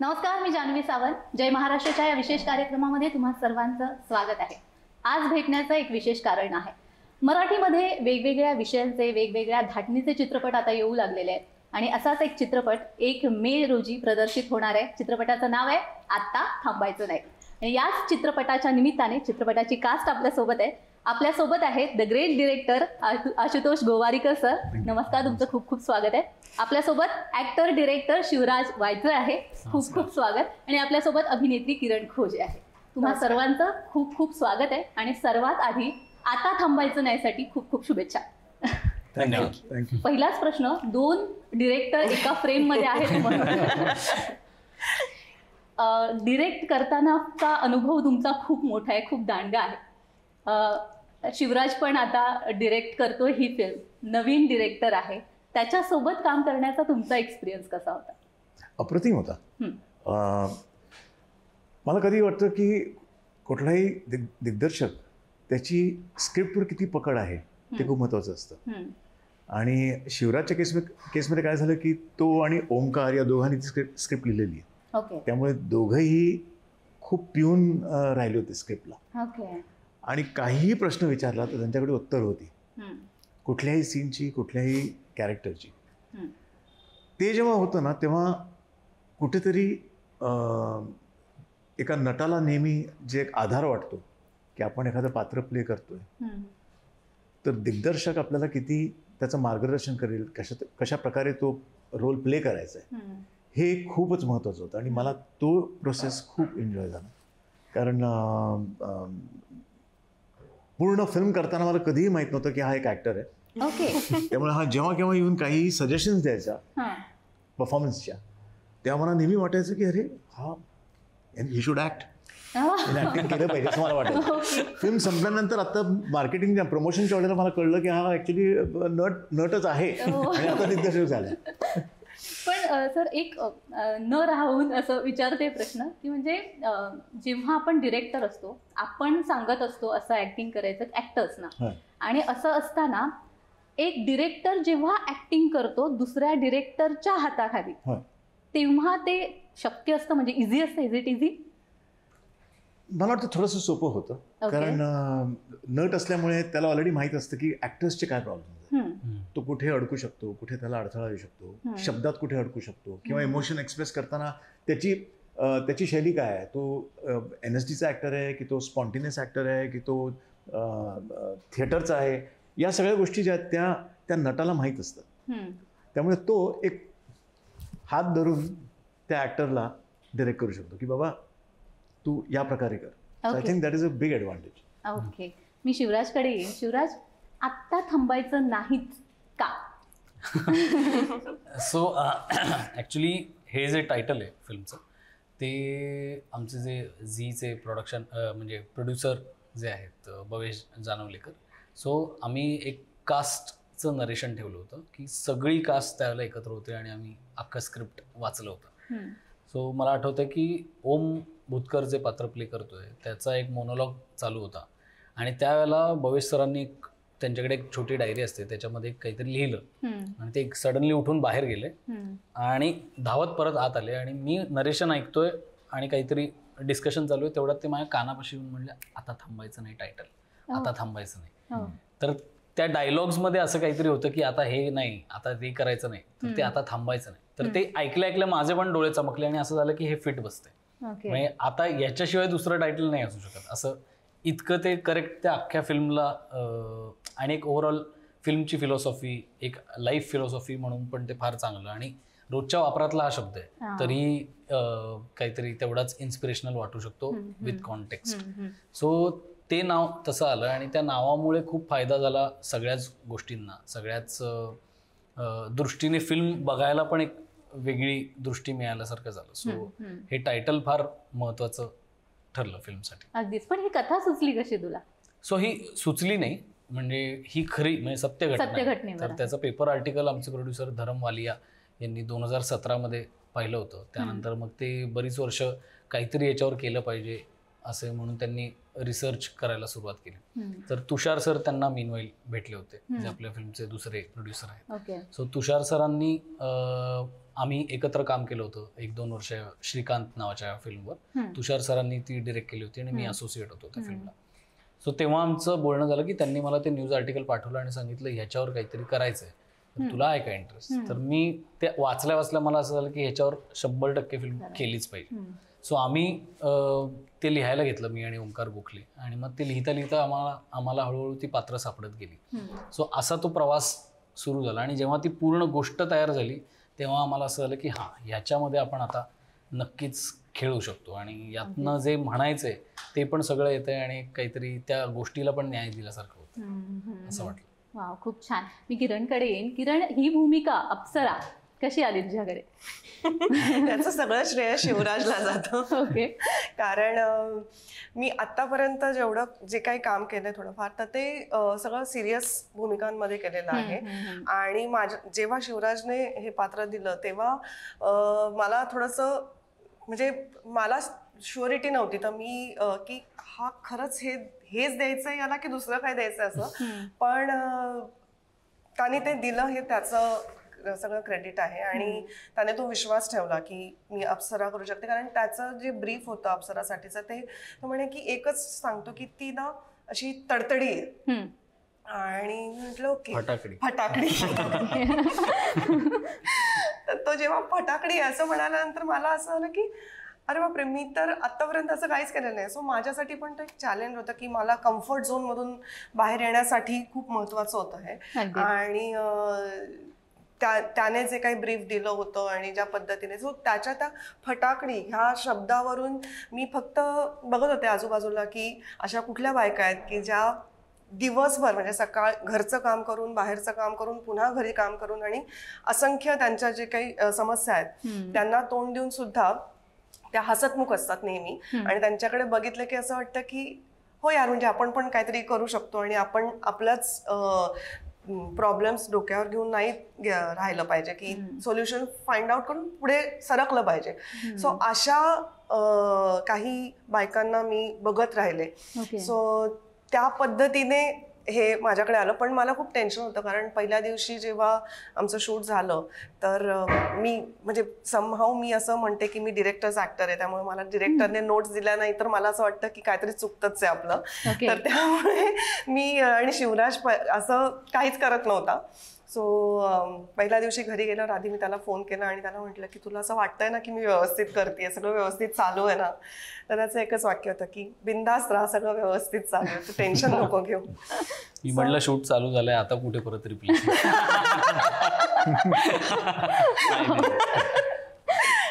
नमस्कार, मी जान्हवी सावंत. जय महाराष्ट्राच्या या विशेष कार्यक्रमामध्ये तुम्हा सर्वांचं स्वागत आहे. आज भेटण्याचं एक विशेष कारण आहे. मराठीमध्ये वेगवेगळ्या विषयांचे वेगवेगळ्या धाटणीचे चित्रपट आता येऊ लागलेले आहेत आणि असाच एक चित्रपट 1 मे रोजी प्रदर्शित होणार आहे. चित्रपटाचं नाव आहे आता थांबायचं नाही. आणि याच चित्रपटाच्या निमित्ताने चित्रपटाची कास्ट आपल्यासोबत आहे. आपल्यासोबत आहेत the great director Ashutosh Gowariker sir. नमस्कार, तुमचं खूप खूप स्वागत आहे. आपल्यासोबत ऍक्टर डिरेक्टर शिवराज वायचळ आहे. खूप खूप स्वागत. आणि आपल्यासोबत अभिनेत्री किरण खोजे आहे. तुम्हा सर्वांचं खूप खूप स्वागत आहे. आणि सर्वात आधी आता थांबायचं नाहीसाठी खूप खूप शुभेच्छा. थँक्यू. पहिलाच प्रश्न, 2 डिरेक्टर एका फ्रेम मध्ये आहेत म्हणून डिरेक्ट करतानाचा अनुभव तुमचा खूप मोठा आहे, खूप दांडगा आहे. शिवराज पण आता डिरेक्ट करतो ही फिल्म, नवीन डिरेक्टर आहे. त्याच्यासोबत काम करण्याचा तुमचा एक्सपिरियन्स कसा होता? अप्रतिम होता. मला कधी वाटतं की कुठलाही दिग्दर्शक त्याची स्क्रिप्टवर किती पकड आहे ते खूप महत्त्वाचं असतं. आणि शिवराजच्या केसमध्ये काय झालं की तो आणि ओमकार या दोघांनी ती स्क्रिप्ट लिहिलेली आहे. त्यामुळे दोघंही खूप पिऊन राहिले होते स्क्रिप्टला. आणि काहीही प्रश्न विचारला तर त्यांच्याकडे उत्तर होती, कुठल्याही सीनची, कुठल्याही कॅरेक्टरची. ते जेव्हा होतं ना तेव्हा कुठेतरी एका नटाला नेहमी जे एक आधार वाटतो की आपण एखादं पात्र प्ले करतोय तर दिग्दर्शक आपल्याला किती त्याचं मार्गदर्शन करेल, कशा प्रकारे तो रोल प्ले करायचा आहे, हे खूपच महत्त्वाचं होतं. आणि मला तो प्रोसेस खूप एन्जॉय झाला. कारण पूर्ण फिल्म करताना मला कधीही माहित नव्हतं की हा एक ॲक्टर आहे. त्यामुळे हा जेव्हा केव्हा येऊन काही सजेशन्स द्यायचा परफॉर्मन्सच्या, तेव्हा मला नेहमी वाटायचं की अरे हा ही शुड ॲक्ट, ॲक्टिंग केलं पाहिजे असं मला वाटायचं. फिल्म संपल्यानंतर आता मार्केटिंगच्या प्रमोशनच्या वेळेला मला कळलं की हा ॲक्च्युली नटच आहे आणि आता दिग्दर्शक झाला. पण सर, एक न राहून असं विचारते प्रश्न की म्हणजे जेव्हा आपण डिरेक्टर असतो, आपण सांगत असतो असं ऍक्टिंग करायचं ऍक्टर्स ना, आणि असं असताना एक डिरेक्टर जेव्हा ऍक्टिंग करतो दुसऱ्या डिरेक्टरच्या हाताखाली, तेव्हा ते शक्य असतं, म्हणजे इझी असतं? Is it easy? मला वाटतं थोडंसं सोपं होतं. कारण नट असल्यामुळे त्याला ऑलरेडी माहीत असतं की ॲक्टर्सचे काय प्रॉब्लेम आहेत. तो कुठे अडकू शकतो, कुठे त्याला अडथळा येऊ शकतो, शब्दात कुठे अडकू शकतो, किंवा इमोशन एक्सप्रेस करताना त्याची शैली काय आहे. तो NSDचा ॲक्टर आहे की तो स्पॉन्टेनियस ॲक्टर आहे की तो थिएटरचा आहे. या सगळ्या गोष्टी ज्या आहेत त्या नटाला माहीत असतात. त्यामुळे तो एक हात धरून त्या ॲक्टरला डिरेक्ट करू शकतो की बाबा तू या प्रकारे कर. I think that is a big advantage. Okay, मी शिवराजकडे येईन. शिवराज, आत्ता थांबायचं नाहीच का? सो ॲक्च्युली हे जे टायटल आहे फिल्मचं, ते आमचे जे झीचे प्रोडक्शन म्हणजे प्रोड्युसर जे आहेत भवेश जानवलेकर. सो आम्ही एक कास्टचं नरेशन ठेवलं होतं की सगळी कास्ट त्यावेळेला एकत्र होते आणि आम्ही अख्खं स्क्रिप्ट वाचलं होतं. सो मला आठवतं की ओम भूतकर जे पात्र प्ले करतोय त्याचा एक मोनोलॉग चालू होता आणि त्यावेळेला भवेश सरांनी त्यांच्याकडे एक छोटी डायरी असते, त्याच्यामध्ये काहीतरी लिहिलं आणि ते सडनली उठून बाहेर गेले आणि धावत परत आत आले. आणि मी नरेशन ऐकतोय आणि काहीतरी डिस्कशन चालू आहे, तेवढ्यात ते माझ्या कानापाशी येऊन म्हणले, आता थांबायचं नाही टायटल, आता थांबायचं नाही. तर त्या डायलॉग्समध्ये असं काहीतरी होतं की आता हे नाही, आता ते करायचं नाही, तर ते आता थांबायचं नाही. तर ते ऐकल्या माझे पण डोळे चमकले आणि असं झालं की हे फिट बसतंय. म्हणजे आता याच्याशिवाय दुसरं टायटल नाही असू शकत. असं इतकं ते करेक्ट त्या अख्ख्या फिल्मला आणि एक ओव्हरऑल फिल्मची फिलॉसॉफी, एक लाईफ फिलॉसॉफी म्हणून पण ते फार चांगलं. आणि रोजच्या वापरातला हा शब्द आहे तरी काहीतरी तेवढाच इन्स्पिरेशनल वाटू शकतो विथ कॉन्टेक्स्ट. सो ते नाव तसं आलं आणि त्या नावामुळे खूप फायदा झाला सगळ्याच गोष्टींना, सगळ्याच दृष्टीने फिल्म बघायला पण एक वेगळी दृष्टी मिळाल्यासारखं झालं. सो हे टायटल फार महत्त्वाचं ठरलं फिल्मसाठी. अगदीच. पण ही कथा सुचली कशी तुला? सो ही सुचली नाही, म्हणजे ही खरी म्हणजे सत्य घटना. तर त्याचं पेपर आर्टिकल आमचे प्रोड्युसर धरम वालिया यांनी 2017 पाहिलं होतं. त्यानंतर मग ते बरीच वर्ष काहीतरी याच्यावर केलं पाहिजे असे म्हणून त्यांनी रिसर्च करायला सुरुवात केली. तर तुषार सर त्यांना मीनवाईल भेटले होते, जे आपल्या फिल्मचे दुसरे प्रोड्युसर आहेत. ओके. सो तुषार सरांनी आम्ही एकत्र काम केलं होतं 1-2 वर्ष श्रीकांत नावाच्या फिल्मवर. तुषार सरांनी ती डिरेक्ट केली होती आणि मी असोसिएट होतो त्या फिल्मला. सो तेव्हा आमचं बोलणं झालं की त्यांनी मला ते न्यूज आर्टिकल पाठवलं आणि सांगितलं ह्याच्यावर काहीतरी करायचं आहे, तर तुला आहे का इंटरेस्ट. तर मी ते वाचल्या मला असं झालं की ह्याच्यावर 100% फिल्म केलीच पाहिजे. सो आम्ही ते लिहायला घेतलं, मी आणि ओंकार गोखले, आणि मग ते लिहिता आम्हाला हळूहळू ती पात्र सापडत गेली. सो असा तो प्रवास सुरू झाला. आणि जेव्हा ती पूर्ण गोष्ट तयार झाली तेव्हा आम्हाला असं झालं की हां, ह्याच्यामध्ये आपण आता नक्कीच खेळू शकतो आणि यातनं जे म्हणायचंय ते पण सगळं येतंय आणि काहीतरी त्या गोष्टीला पण न्याय दिल्यासारखं होतं असं वाटलं. वाव, खूप छान. मी किरणकडे येईन. किरण, ही भूमिका अप्सरा कशी आली तुझ्याकडे? त्याचं सगळं श्रेय शिवराजला जातं. ओके. कारण मी आतापर्यंत जेवढं जे काही काम केलंय थोडंफार, तर ते सगळं सिरियस भूमिकांमध्ये केलेलं आहे. आणि जेव्हा शिवराजने हे पात्र दिलं तेव्हा मला थोडंसं म्हणजे मला शुअरिटी नव्हती, तर मी की हा खरंच हेच द्यायचं याला की दुसरं काय द्यायचं असं. पण त्याने ते दिलं हे त्याचं सगळं क्रेडिट आहे. आणि त्याने तो विश्वास ठेवला की मी अप्सरा करू शकते. कारण त्याचं जे ब्रीफ होतं अप्सरासाठीचं ते म्हणे की एकच सांगतो की ती ना अशी तडतडी आहे. आणि म्हटलं ओके, फटाकडी. तो जेव्हा फटाकडी असं म्हणाल्यानंतर मला असं झालं की अरे बापरे, मी तर आतापर्यंत असं काहीच केलं नाही. सो माझ्यासाठी पण ते चॅलेंज होतं की मला कम्फर्ट झोन मधून बाहेर येण्यासाठी खूप महत्वाचं होतं हे. आणि त्याने जे काही ब्रीफ दिलं होतं आणि ज्या पद्धतीने, सो त्याच्या त्या फटाकडी ह्या शब्दावरून मी फक्त बघत होते आजूबाजूला की अशा कुठल्या बायका आहेत की ज्या दिवसभर म्हणजे सकाळ घरचं काम करून, बाहेरचं काम करून, पुन्हा घरी काम करून आणि असंख्य त्यांच्या जे काही समस्या आहेत त्यांना तोंड देऊन सुद्धा त्या हसतमुख असतात नेहमी. आणि त्यांच्याकडे बघितलं की असं वाटतं की हो यार, म्हणजे आपण पण काहीतरी करू शकतो आणि आपण आपलंच प्रॉब्लेम्स डोक्यावर घेऊन नाही राहिलं पाहिजे, की सोल्युशन फाइंड आउट करून पुढे सरकलं पाहिजे. सो अशा काही बायकांना मी बघत राहिले. सो त्या पद्धतीने हे माझ्याकडे आलं. पण मला खूप टेन्शन होतं, कारण पहिल्या दिवशी जेव्हा आमचं शूट झालं तर मी म्हणजे समहाऊ मी असं म्हणते की मी डिरेक्टर्स ऍक्टर आहे, त्यामुळे मला डिरेक्टरने नोट्स दिल्या नाही तर मला असं वाटतं की काहीतरी चुकतंच आहे आपलं. तर त्यामुळे मी आणि शिवराज असं काहीच करत नव्हता. सो पहिल्या दिवशी घरी गेल्यावर आधी मी त्याला फोन केला आणि त्याला म्हटलं की तुला असं वाटतंय ना की मी व्यवस्थित करते, सगळं व्यवस्थित चालू आहे ना? तर त्याचं एकच वाक्य होतं की बिंदास राहा, सगळं व्यवस्थित चालू आहे, तू टेन्शन नको घेऊ. मी म्हटलं शूट चालू झालंय, आता कुठे परत रिप्लेस.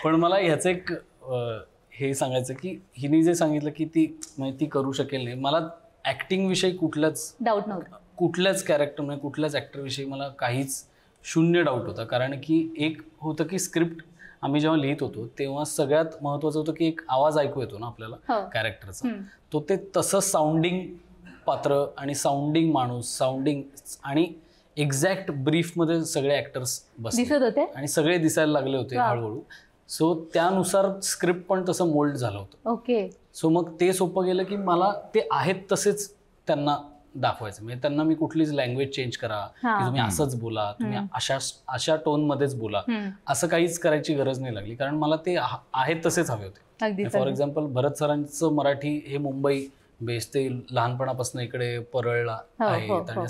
पण मला ह्याचं एक हे सांगायचं की हिने जे सांगितलं की ती करू शकेल नाही, मला ऍक्टिंग विषयी कुठलाच डाऊट नव्हता. कुठल्याच कॅरेक्टर म्हणजे कुठल्याच ॲक्टरविषयी मला काहीच शून्य डाऊट होता. कारण की एक होतं की स्क्रिप्ट आम्ही जेव्हा लिहित होतो तेव्हा सगळ्यात महत्त्वाचं होतं की एक आवाज ऐकू येतो ना आपल्याला कॅरेक्टरचा, तो ते तसं साऊंडिंग पात्र आणि साऊंडिंग माणूस, साऊंडिंग आणि एक्झॅक्ट ब्रीफमध्ये सगळे ॲक्टर्स बसले होते आणि सगळे दिसायला लागले होते हळूहळू. सो त्यानुसार स्क्रिप्ट पण तसं मोल्ड झालं होतं. ओके. सो मग ते सोपं गेलं की मला ते आहेत तसेच त्यांना दाखवायचं. म्हणजे त्यांना मी कुठलीच लँग्वेज चेंज करा की तुम्ही असंच बोला, तुम्ही अशा टोनमध्येच बोला, असं काहीच करायची गरज नाही लागली. कारण मला ते आहेत तसेच हवे होते. फॉर एक्झाम्पल भरत सरांचं मराठी हे मुंबई बेस, ते लहानपणापासून इकडे परळला आहेत. आणि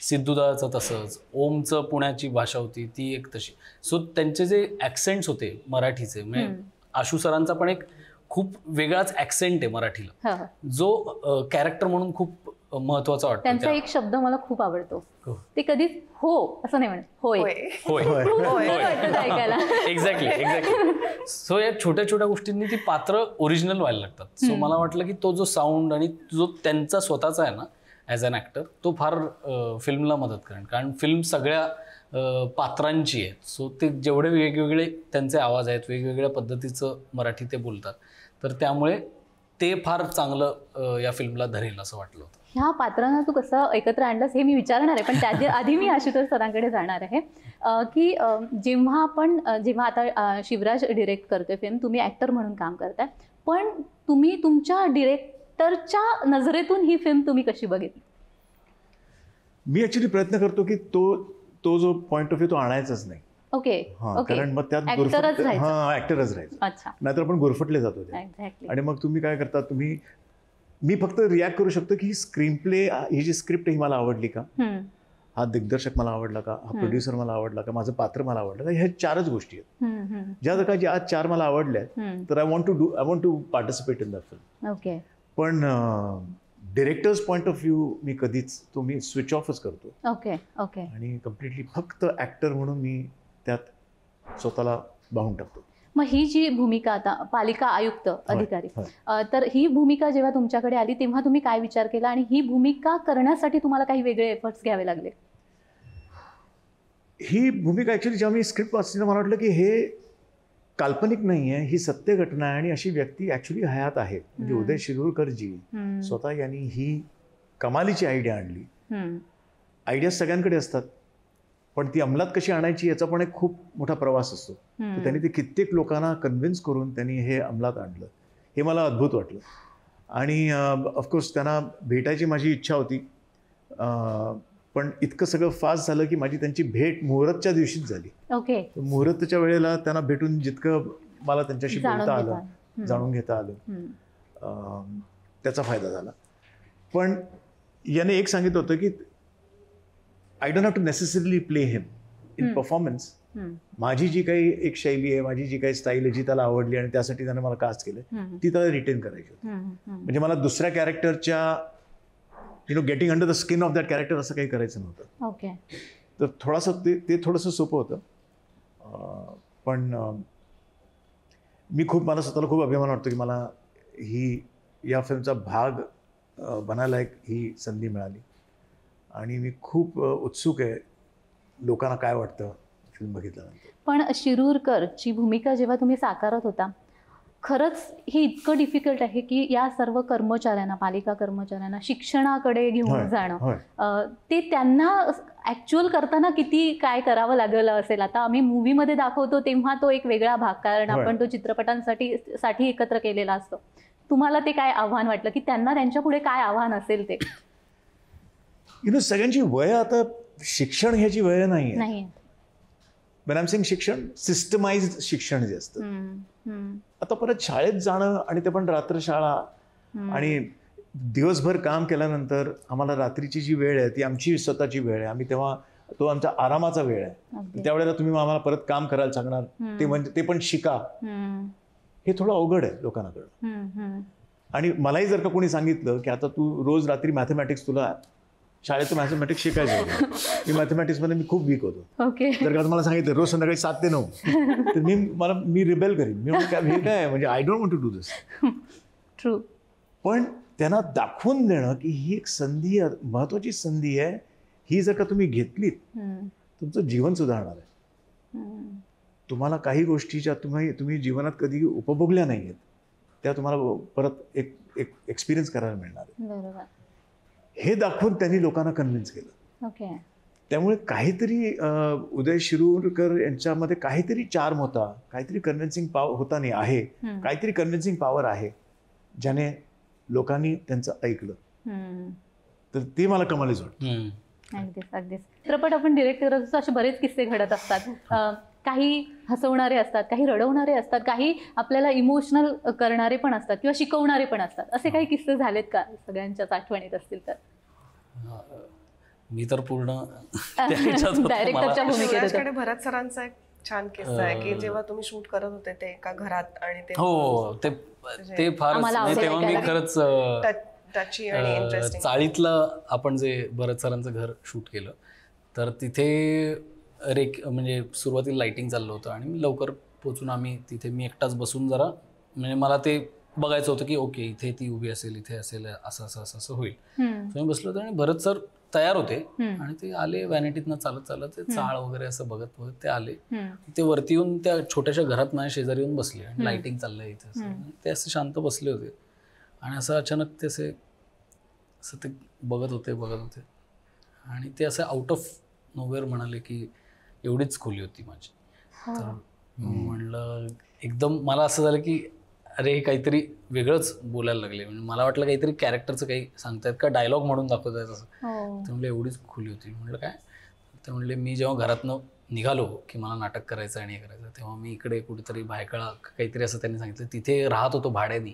सिद्धूदाचं तसंच, ओमचं पुण्याची भाषा होती ती एक तशी. सो त्यांचे जे ॲक्सेंट्स होते मराठीचे, म्हणजे आशू सरांचा पण एक खूप वेगळाच ॲक्सेंट आहे मराठीला, जो कॅरेक्टर म्हणून खूप महत्वाचा वाटतो. त्यांचा एक शब्द मला खूप आवडतो, ते कधीच हो असं नाही म्हणत, होय होय ऐकायला. एक्झॅक्टली. सो या छोट्या छोट्या गोष्टींनी ती पात्र ओरिजिनल व्हायला लागतात. सो मला वाटलं की तो जो साऊंड आणि जो त्यांचा स्वतःचा आहे ना ॲज अन ॲक्टर, तो फार फिल्मला मदत करेल. कारण फिल्म सगळ्या पात्रांची आहे. सो ते जेवढे वेगवेगळे त्यांचे आवाज आहेत, वेगवेगळ्या पद्धतीचं मराठी ते बोलतात, तर त्यामुळे ते फार चांगलं या फिल्मला धरेल असं वाटलं होतं. ह्या पात्रांना तू कसं एकत्र आणलंस हे मी विचारणार आहे, पण त्याच्या आधी मी आशुतोष सरांकडे जाणार आहे की जेव्हा आता शिवराज डिरेक्ट करतोय फिल्म, तुम्ही ॲक्टर म्हणून काम करताय, पण तुम्ही तुमच्या डिरेक्टरच्या नजरेतून ही फिल्म तुम्ही कशी बघितली? मी ॲक्च्युली प्रयत्न करतो की तो जो पॉईंट ऑफ व्ह्यू तो आणायचाच नाही. ओके ओके कारण मग त्यात ऍक्टरच राहायचं. ऍक्टरच राहायचं, अच्छा नाहीतर आपण गुरफटले जातो त्या. एक्झॅक्टली. आणि मग तुम्ही काय करता, मी फक्त रिॲक्ट करू शकतो की ही स्क्रीन प्ले, ही जी स्क्रिप्ट ही मला आवडली का, हा दिग्दर्शक मला आवडला का, हा प्रोड्युसर मला आवडला का, माझं पात्र मला आवडलं का, ह्या 4च गोष्टी आहेत. ज्या 4 मला आवडल्या तर I want to participate in the film. Okay. पण डिरेक्टर्स पॉईंट ऑफ व्ह्यू मी कधीच मी स्विच ऑफच करतो ओके ओके. आणि कम्प्लिटली फक्त ऍक्टर म्हणून मी त्यात स्वतःला बाहून टाकतो. मग ही जी भूमिका आता पालिका आयुक्त अधिकारी, होय. तर ही भूमिका जेव्हा तुमच्याकडे आली तेव्हा तुम्ही काय विचार केला आणि ही भूमिका करण्यासाठी तुम्हाला काही वेगळे एफर्ट्स घ्यावे लागले? ही भूमिका ऍक्च्युली जेव्हा मी स्क्रिप्ट वाचली मला वाटलं की हे काल्पनिक नाही आहे, ही सत्य घटना आहे आणि अशी व्यक्ती ऍक्च्युली हयात आहे. म्हणजे उदय शिरूरकरजी स्वतः यांनी ही कमालीची आयडिया आणली. आयडिया सगळ्यांकडे असतात, पण ती अंमलात कशी आणायची याचा पण एक खूप मोठा प्रवास असतो. तर त्यांनी ते कित्येक लोकांना कन्व्हिन्स करून त्यांनी हे अंमलात आणलं. हे मला अद्भुत वाटलं. आणि ऑफकोर्स त्यांना भेटायची माझी इच्छा होती, पण इतकं सगळं फास्ट झालं की माझी त्यांची भेट मुहूर्तच्या दिवशीच झाली. ओके. मुहूर्तच्या वेळेला त्यांना भेटून जितकं मला त्यांच्याशी बोलता आलं, जाणून घेता आलं, त्याचा फायदा झाला. पण याने एक सांगितलं होतं की I don't have to necessarily play him in performance. माझी जी काही एक शैली आहे, माझी जी काही स्टाईल आहे जी त्याला आवडली आणि त्यासाठी त्याने मला कास्ट केलं, ती त्याला रिटेन करायची होती. म्हणजे मला दुसऱ्या कॅरेक्टरच्या getting under the skin of that character असं काही करायचं नव्हतं. ओके. तर थोडंसं ते थोडंसं सोपं होतं. पण मला स्वतःला खूप अभिमान वाटतो की मला या फिल्मचा भाग बनायला ही संधी मिळाली आणि मी खूप उत्सुक आहे लोकांना काय वाटतं फिल्म बघितल्यानंतर. पण शिरूरकरची भूमिका जेव्हा तुम्ही साकारत होता, खरंच हे इतकं डिफिकल्ट आहे की या सर्व कर्मचाऱ्यांना, पालिका कर्मचाऱ्यांना शिक्षणाकडे घेऊन जाणं, ते त्यांना ॲक्च्युअल करताना किती काय करावं लागलं असेल. आता आम्ही मूवीमध्ये दाखवतो तेव्हा तो एक वेगळा भाग, कारण आपण तो चित्रपटांसाठी एकत्र केलेला असतो. तुम्हाला ते काय आव्हान वाटलं की त्यांना त्यांच्या पुढे काय आव्हान असेल ते? सगळ्यांची वय आता शिक्षण ह्याची वय नाही. when I'm saying शिक्षण, सिस्टमाइज्ड शिक्षण जे असतं. आता परत शाळेत जाणं आणि ते पण रात्र शाळा आणि दिवसभर काम केल्यानंतर आम्हाला रात्रीची जी वेळ आहे ती आमची स्वतःची वेळ आहे. आम्ही तेव्हा तो आमचा आरामाचा वेळ आहे. त्यावेळेला तुम्ही आम्हाला परत काम करायला सांगणार, ते पण शिका, हे थोडं अवघड आहे लोकांना कळणं. आणि मलाही जर का कोणी सांगितलं की आता तू रोज रात्री मॅथमॅटिक्स, तुला शाळेचं मॅथमॅटिक्स शिकायचं, मी मॅथमॅटिक्समध्ये मी खूप वीक होतो. ओके. जर का तुम्हाला सांगितलं रोज संध्याकाळी 7 ते 9 तर मी रिबेल करीन. मी हे काय म्हणजे I don't want to do this. True. पण त्यांना दाखवून देणं की ही एक संधी, महत्वाची संधी आहे, ही जर का तुम्ही घेतलीत तुमचं जीवन सुधारणार आहे. तुम्हाला काही गोष्टी ज्या तुम्ही जीवनात कधी उपभोगल्या नाही आहेत त्या तुम्हाला परत एक एक्सपिरियन्स करायला मिळणार आहे. बरोबर. हे दाखवून त्यांनी लोकांना कन्व्हिन्स केलं. ओके. त्यामुळे काहीतरी उदय शिरूरकर यांच्यामध्ये काहीतरी चार्म होता, काहीतरी कन्व्हिन्सिंग पॉवर होता नाही आहे, काहीतरी कन्व्हिन्सिंग पॉवर आहे ज्याने लोकांनी त्यांचं ऐकलं. तर ते मला कमालीच वाटतं. अगदीच अगदीच. चित्रपट आपण डिरेक्ट करत असतो, असे बरेच किस्से घडत असतात. काही हसवणारे असतात, काही रडवणारे असतात, काही आपल्याला इमोशनल करणारे पण असतात किंवा शिकवणारे पण असतात. असे काही किस्से झालेत का सगळ्यांच्याच आठवणीत असतील तर? मी तर पूर्ण डायरेक्टरच्या भूमिकेत शिवराजकडे भरत सरांचा एक छान किस्सा आहे की जेव्हा तुम्ही शूट करत होते ते एका घरात आणि ते हो ते फारच, तेव्हा मी खरंच टची आणि इंटरेस्टिंग. चाळीतलं आपण जे भरत सरांचं घर शूट केलं तर तिथे म्हणजे सुरुवातीला लाईटिंग चाललं होतं आणि मी लवकर पोचून आम्ही तिथे मी एकटाच बसून जरा म्हणजे मला ते बघायचं होतं की ओके इथे ती उभी असेल, इथे असेल, असं असं असं असं होईल. मी बसलो होतो आणि भरत सर तयार होते आणि ते आले व्हॅनिटीतनं चालत चालत, ते चाळ वगैरे असं बघत बघत ते आले. ते वरती येऊन त्या छोट्याशा घरात माझ्या शेजारी येऊन बसले आणि लाईटिंग चाललंय इथे. ते असं शांत बसले होते आणि असं अचानक ते असं ते बघत होते आणि ते असं आउट ऑफ नोवेअर म्हणाले की एवढीच खोली होती माझी. तर म्हणलं एकदम मला असं झालं की अरे हे काहीतरी वेगळंच बोलायला लागले. म्हणजे मला वाटलं काहीतरी कॅरेक्टरचं काही सांगतायत का, डायलॉग म्हणून दाखवत आहेत असं. ते म्हणले एवढीच खोली होती. म्हटलं काय? ते म्हणले मी जेव्हा घरातनं निघालो की मला नाटक करायचं आणि हे करायचं, तेव्हा मी इकडे कुठेतरी भायखळा काहीतरी असं त्यांनी सांगितलं, तिथे राहत होतो भाड्याने.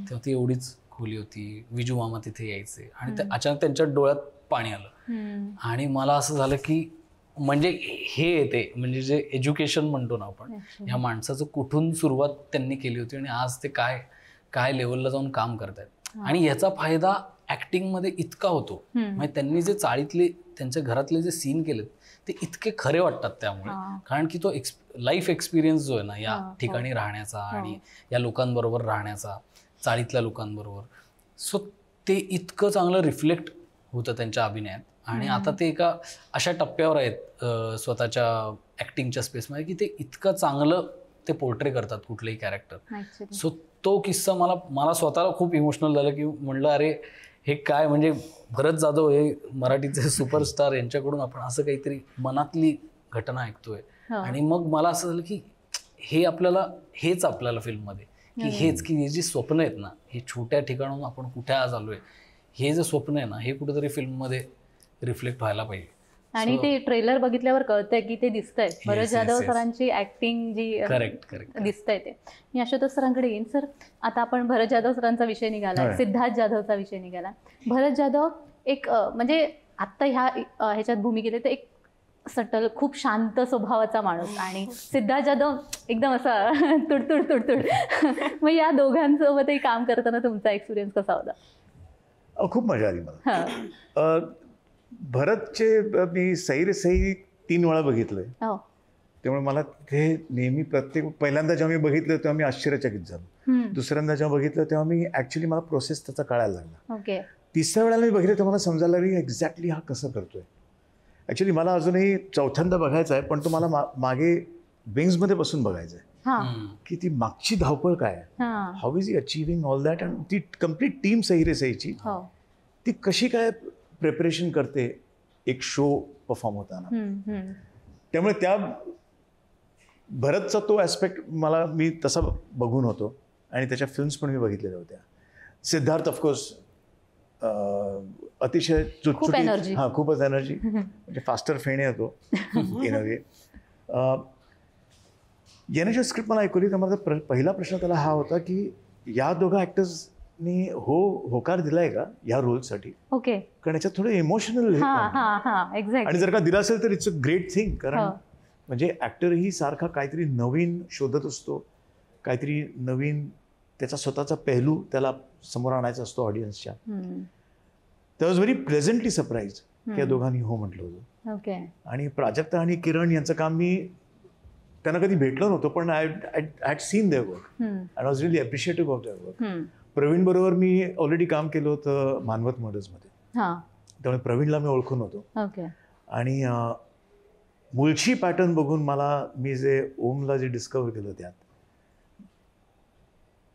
तेव्हा ती एवढीच खोली होती, विजू मामा तिथे यायचे आणि अचानक त्यांच्या डोळ्यात पाणी आलं आणि मला असं झालं की म्हणजे हे येते म्हणजे जे एज्युकेशन म्हणतो ना आपण, ह्या माणसाचं कुठून सुरुवात त्यांनी केली होती आणि आज ते काय काय लेवलला जाऊन काम करतायत आणि याचा फायदा ऍक्टिंगमध्ये इतका होतो. म्हणजे त्यांनी जे चाळीतले त्यांच्या घरातले जे सीन केलेत ते इतके खरे वाटतात त्यामुळे, कारण की तो लाईफ एक्सपिरियन्स जो आहे ना या ठिकाणी राहण्याचा आणि या लोकांबरोबर राहण्याचा, चाळीतल्या लोकांबरोबर, सो ते इतकं चांगलं रिफ्लेक्ट होतं त्यांच्या अभिनयात. आणि आता ते एका अशा टप्प्यावर आहेत स्वतःच्या ऍक्टिंगच्या स्पेसमध्ये की ते इतकं चांगलं ते पोर्ट्रे करतात कुठलेही कॅरेक्टर. सो तो किस्सा मला स्वतःला खूप इमोशनल झालं की म्हणलं अरे हे काय म्हणजे भरत जाधव हे मराठीचे सुपरस्टार, यांच्याकडून आपण असं काहीतरी मनातली घटना ऐकतोय. आणि मग मला असं झालं की हेच आपल्याला फिल्ममध्ये की हेच की हे जी स्वप्न आहेत ना, हे छोट्या ठिकाणाहून आपण कुठे आज आलोय, हे जे स्वप्न आहे ना हे कुठेतरी फिल्ममध्ये रिफ्लेक्ट व्हायला पाहिजे. आणि ते ट्रेलर बघितल्यावर कळतंय की ते दिसतंय भरत जाधव सरांची ऍक्टिंग जी करेक्ट दिसतंय ते. मी आशुतोष सरांकडे येईन. सर, आता आपण भरत जाधव सरांचा विषय निघाला, सिद्धार्थ जाधवचा विषय निघाला. भरत जाधव एक म्हणजे आत्ता ह्याच्यात भूमिकेत तर एक सटल खूप शांत स्वभावाचा माणूस आणि सिद्धार्थ जाधव एकदम असा तुडतुड. मग या दोघांसोबतही काम करताना तुमचा एक्सपिरियन्स कसा होता? खूप मजा आली मला. भरतचे मी सही रे सही 3 वेळा बघितलंय, त्यामुळे मला ते नेहमी पहिल्यांदा जेव्हा मी बघितलं तेव्हा मी आश्चर्यचकित झालो. दुसऱ्यांदा जेव्हा बघितलं तेव्हा मी ऍक्च्युली मला प्रोसेस त्याचा कळायला लागला. तिसऱ्या वेळेला मी बघितलं तेव्हा मला समजायला लागली एक्झॅक्टली हा कसं करतोय. ॲक्च्युली मला अजूनही 4थ्यांदा बघायचा आहे, पण तो मला मागे विंग्समध्ये बसून बघायचं आहे की ती मागची धावपळ काय आहे, how is he achieving all that, आणि ती कम्प्लीट टीम सही रे सहीची ती कशी काय प्रिपरेशन करते एक शो परफॉर्म होताना. त्यामुळे त्या भरतचा तो ॲस्पेक्ट मी तसा बघून होतो आणि त्याच्या फिल्म्स पण मी बघितलेल्या होत्या. सिद्धार्थ ऑफकोर्स अतिशय चुटचुटी, खूपच एनर्जी, म्हणजे फास्टर फेणे होतो इन अ वे. याने जे स्क्रिप्ट मला ऐकवली तर माझा पहिला प्रश्न त्याला हा होता की या दोघा ॲक्टर्सनी होकार दिलाय का या रोलसाठी, कारण याच्यात थोडं इमोशनल आणि जर का दिला असेल तर इट्स अ ग्रेट थिंग. कारण म्हणजे ॲक्टरही सारखा काहीतरी नवीन शोधत असतो, काहीतरी नवीन त्याचा स्वतःचा पेहलू त्याला समोर आणायचा असतो ऑडियन्सच्या. तर वॉज व्हेरी प्लेझंटली सरप्राईज की या दोघांनी हो म्हटलं होतं. आणि प्राजक्ता आणि किरण यांचं काम मी त्यांना कधी भेटलो नव्हतो, पण I had seen their work and was really appreciative of their work. Praveen बरोबर मी ऑलरेडी काम केलं होतं मानवत मर्डर्समध्ये, त्यामुळे प्रवीणला मी ओळखून होतो. आणि मुळशी पॅटर्न बघून मी जे ओमला जे डिस्कवर केलं त्यात,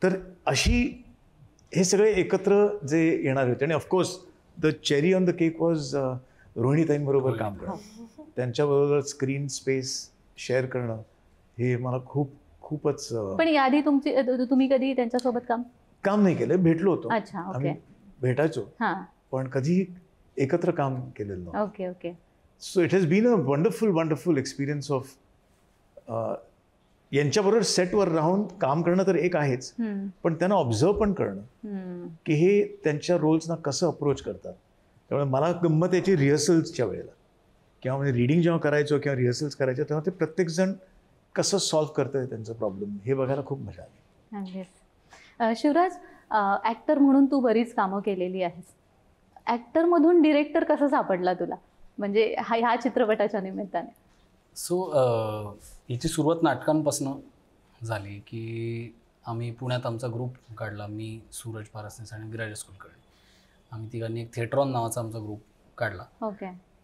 तर अशी हे सगळे एकत्र जे येणार होते. आणि of course the cherry on the cake was रोहिणीताईंबरोबर काम करणं, त्यांच्याबरोबर स्क्रीन स्पेस शेअर करणं, हे मला खूपच. पण याआधी तुम्ही कधी त्यांच्यासोबत काम नाही केलं, भेटलो होतो, आम्ही भेटायचो, पण कधी एकत्र काम केलेलं नव्हतं. So it has been a wonderful experience of यांच्याबरोबर सेटवर राहून काम करणं तर एक आहेच, पण त्यांना ऑब्झर्व पण करणं की हे त्यांच्या रोल्सना कसं अप्रोच करतात. त्यामुळे मला गंमत याची रिहर्सल्सच्या वेळेला किंवा म्हणजे रिडिंग जेव्हा करायचो किंवा रिहर्सल्स करायचो तेव्हा ते प्रत्येकजण कसं सॉल्व्ह करतंय त्यांचं प्रॉब्लेम हे बघायला खूप मजा आली. शिवराज, ॲक्टर म्हणून तू बरीच कामं केलेली आहेस. ॲक्टरमधून डिरेक्टर कसा सापडला तुला, म्हणजे ह्या चित्रपटाच्या निमित्ताने? सो याची सुरुवात नाटकांपासून झाली की आम्ही पुण्यात आमचा ग्रुप काढला, मी सूरज पारसनेस आणि विराज स्कूलकडे. आम्ही तिघांनी एक थिएट्रॉन नावाचा आमचा ग्रुप काढला.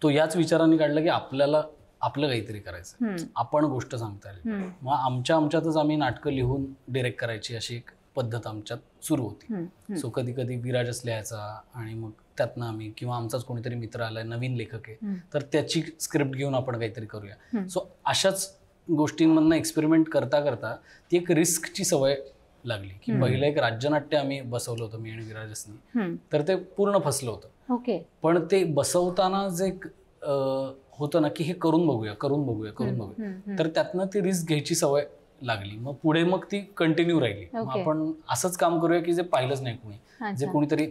तो याच विचाराने काढला की आपल्याला आपलं काहीतरी करायचं, आपण गोष्ट सांगता येईल. मग आमच्यातच आम्ही नाटकं लिहून डिरेक्ट करायची अशी एक पद्धत आमच्यात सुरू होती. सो कधी कधी विराजच लिहायचा आणि मग त्यातनं आम्ही किंवा आमचाच कोणीतरी मित्र आलाय नवीन लेखक आहे तर त्याची स्क्रिप्ट घेऊन आपण काहीतरी करूया. सो अशाच गोष्टींमधनं एक्सपेरिमेंट करता करता ती एक रिस्कची सवय लागली की पहिलं एक राज्यनाट्य आम्ही बसवलं होतं मी आणि विराजसनी, तर ते पूर्ण फसलं होतं. पण ते बसवताना जे होतं ना की हे करून बघूया करून बघूया करून बघूया, तर त्यातनं ती रिस्क घ्यायची सवय लागली. मग पुढे मग ती कंटिन्यू राहिली. मग आपण असंच काम करूया की जे पाहिलंच नाही कोणी, जे कोणीतरी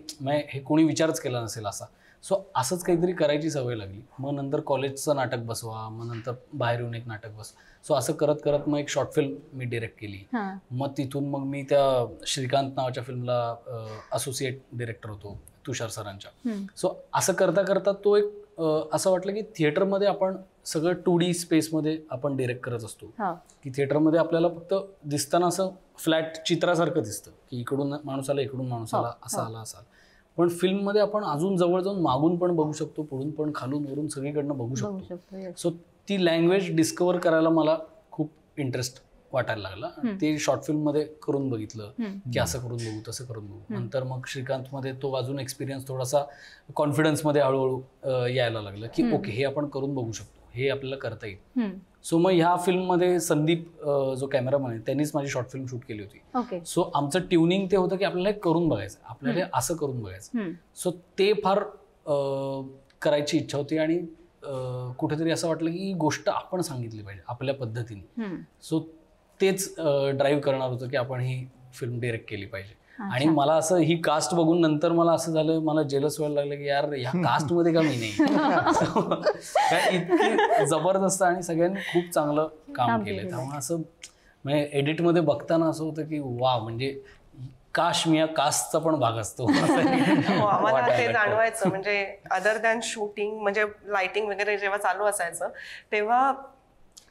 हे कोणी विचारच केला नसेल असा. सो असंच काहीतरी करायची सवय लागली. मग नंतर कॉलेजचं नाटक बसवा, मग नंतर बाहेर येऊन एक नाटक बसवा. सो असं करत करत मग एक शॉर्ट फिल्म मी डिरेक्ट केली. मग तिथून मग मी त्या श्रीकांत नावाच्या फिल्मला असोसिएट डिरेक्टर होतो तुषार सरांच्या. सो असं करता करता तो एक असं वाटलं की थिएटरमध्ये आपण सगळं 2D स्पेसमध्ये आपण डिरेक्ट करत असतो, की थिएटरमध्ये आपल्याला फक्त दिसताना असं फ्लॅट चित्रासारखं दिसतं की इकडून माणूस आला इकडून माणूस आला असा आला असा. पण फिल्ममध्ये आपण अजून जवळ जाऊन मागून पण बघू शकतो, पुढून पण खालून वरून सगळीकडनं बघू शकतो. सो ती लँग्वेज डिस्कवर करायला मला खूप इंटरेस्ट वाटायला लागला. ते शॉर्ट फिल्ममध्ये करून बघितलं की असं करून बघू तसं करून बघू. नंतर मग श्रीकांतमध्ये तो अजून एक्सपिरियन्स थोडासा कॉन्फिडन्समध्ये हळूहळू यायला लागलं की ओके हे आपण करून बघू शकतो, हे आपल्याला करता येईल. सो मग ह्या फिल्ममध्ये संदीप जो कॅमेरामॅन आहे त्यांनीच माझी शॉर्ट फिल्म शूट केली होती. सो आमचं ट्युनिंग ते होतं की आपल्याला हे करून बघायचं, आपल्याला हे असं करून बघायचं. सो ते फार करायची इच्छा होती आणि कुठेतरी असं वाटलं की ही गोष्ट आपण सांगितली पाहिजे आपल्या पद्धतीने. सो तेच ड्राईव्ह करणार होतं की आपण ही फिल्म डिरेक्ट केली पाहिजे. आणि मला असं ही कास्ट बघून नंतर मला असं झालं, मला जेलस व्हायला लागलं की यार ह्या कास्टमध्ये का मी नाही. इतकी जबरदस्त आणि सगळ्यांनी खूप चांगलं काम केलं. त्यामुळे असं म्हणजे एडिटमध्ये बघताना असं होतं की वा, म्हणजे काश मी या कास्टचा पण भाग असतो. आम्हाला ते जाणवायचं. म्हणजे अदर दॅन शूटिंग, म्हणजे लाइटिंग वगैरे जेव्हा चालू असायचं तेव्हा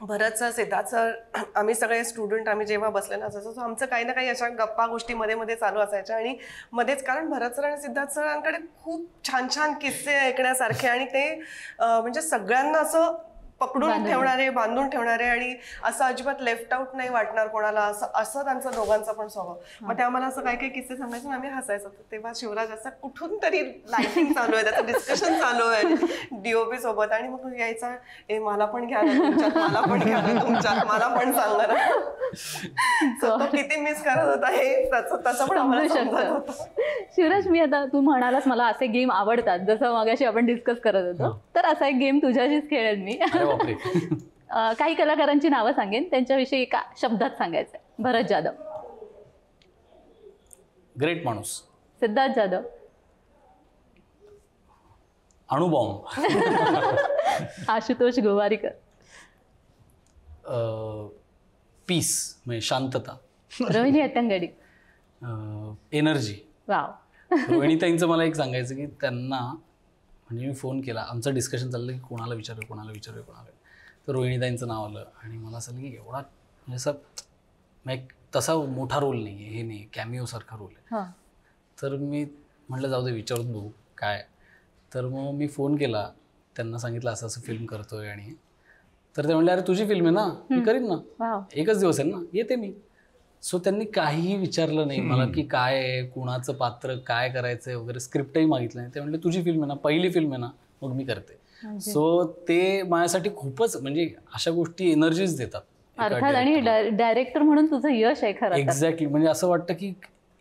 भरत सर, सिद्धार्थ सर, आम्ही सगळे स्टुडंट आम्ही जेव्हा बसलेलो असायचो, सो आमचं काही ना काही अशा गप्पा गोष्टी मध्ये मध्ये चालू असायच्या. आणि मध्येच, कारण भरत सर आणि सिद्धार्थ सरांकडे खूप छान छान किस्से ऐकण्यासारखे आणि ते म्हणजे सगळ्यांना असं पकडून ठेवणारे, बांधून ठेवणारे आणि असं अजिबात लेफ्ट आउट नाही वाटणार कोणाला, असं त्यांचा दोघांचा पण स्वभाव. मग ते आम्हाला असं काही काही किस्से सांगायचे आम्ही हसायचो. तेव्हा शिवराज असा कुठून तरी लाइटिंग चालू आहे, त्याचं डिस्कशन चालू आहे डीओपी सोबत, आणि मग यायचा, ए मला पण घ्या ना तुमच्यात, मला पण घ्या ना तुमच्यात, मला पण सांगा ना. तो किती मिस करत होता हे त्याचं पण आम्हाला समजत होतं. शिवराज, मी आता तू म्हणालास मला असे गेम आवडतात, जसं मगाशी आपण डिस्कस करत होतो, तर असा एक गेम तुझ्याशीच खेळेल मी. काही कलाकारांची नावं सांगेन, त्यांच्याविषयी एका शब्दात सांगायचंय. भरत जाधव, ग्रेट माणूस. सिद्धार्थ जाधव, अणुबॉम्ब. आशुतोष गोवारीकर, पीस म्हणजे शांतता. रोहिणी हट्टंगडी, एनर्जी. वाव. रोहिणीताईंचं मला एक सांगायचं की त्यांना, म्हणजे मी फोन केला, आमचं डिस्कशन चाललं की कोणाला विचारूया. तर रोहिणीताईंचं नाव आलं आणि मला असं की एवढा म्हणजे असं तसा मोठा रोल नाही आहे, हे नाही कॅमिओसारखा रोल आहे. तर मी म्हटलं जाऊ दे, विचारून बघू काय. तर मग मी फोन केला, त्यांना सांगितलं असं असं फिल्म करतोय. आणि तर ते म्हणले, अरे तुझी फिल्म आहे ना, मी करीन ना, एकच दिवस आहे ना, येते मी. सो त्यांनी काहीही विचारलं नाही मला की काय आहे, कुणाचं पात्र काय करायचंय वगैरे, स्क्रिप्टही मागितलं नाही. ते म्हणले तुझी फिल्म आहे ना, पहिली फिल्म आहे ना, मग मी करते. सो ते माझ्यासाठी खूपच म्हणजे अशा गोष्टी एनर्जीज देतात. अर्थात, आणि डायरेक्टर म्हणून तुझं यश आहे खरं. एक्झॅक्टली. म्हणजे असं वाटतं की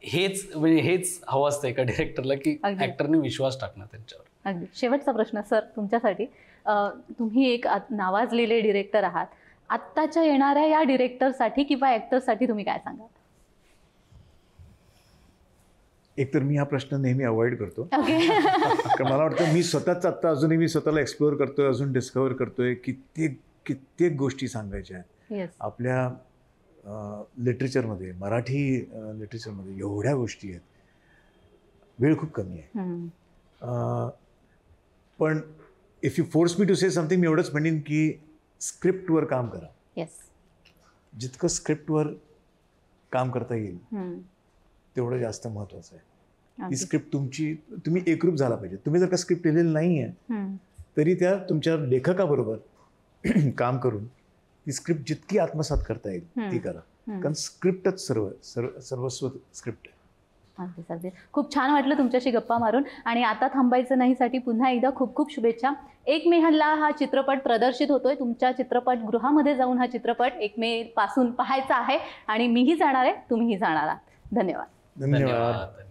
हेच हवं असतं एका डिरेक्टरला, की ऍक्टरने विश्वास टाकणं त्यांच्यावर. अगदी. शेवटचा प्रश्न सर तुमच्यासाठी. तुम्ही एक नावाजलेले डिरेक्टर आहात, आत्ताच्या येणाऱ्या या डिरेक्टरसाठी किंवा ऍक्टरसाठी तुम्ही काय सांगाल? एकतर मी हा प्रश्न नेहमी अवॉइड करतो, कारण मला वाटतं मी स्वतःच आत्ता अजूनही मी स्वतःला एक्सप्लोअर करतोय, अजून डिस्कवर करतोय. कित्येक गोष्टी सांगायच्या आहेत आपल्या लिटरेचरमध्ये, मराठी लिटरेचरमध्ये एवढ्या गोष्टी आहेत. वेळ खूप कमी आहे. पण if you force me to say something, मी एवढंच म्हणेन की स्क्रिप्टवर काम करा. जितकं स्क्रिप्टवर काम करता येईल तेवढं जास्त महत्त्वाचं आहे. ती स्क्रिप्ट तुम्ही एकरूप झाला पाहिजे. तुम्ही जर का स्क्रिप्ट लिहिलेली नाही आहे तरी त्या तुमच्या लेखकाबरोबर काम करून ती स्क्रिप्ट जितकी आत्मसात करता येईल ती करा, कारण स्क्रिप्टच सर्वस्व स्क्रिप्ट आहे. अगदी. खूप छान वाटलं तुमच्याशी गप्पा मारून. आणि आता थांबायचं नाहीसाठी पुन्हा एकदा खूप खूप शुभेच्छा. 1 मेला हा चित्रपट प्रदर्शित होतोय. तुमच्या चित्रपटगृहामध्ये जाऊन हा चित्रपट 1 मे पासून पाहायचा आहे आणि मीही जाणार आहे, तुम्हीही जाणार आहात. धन्यवाद. धन्यवाद.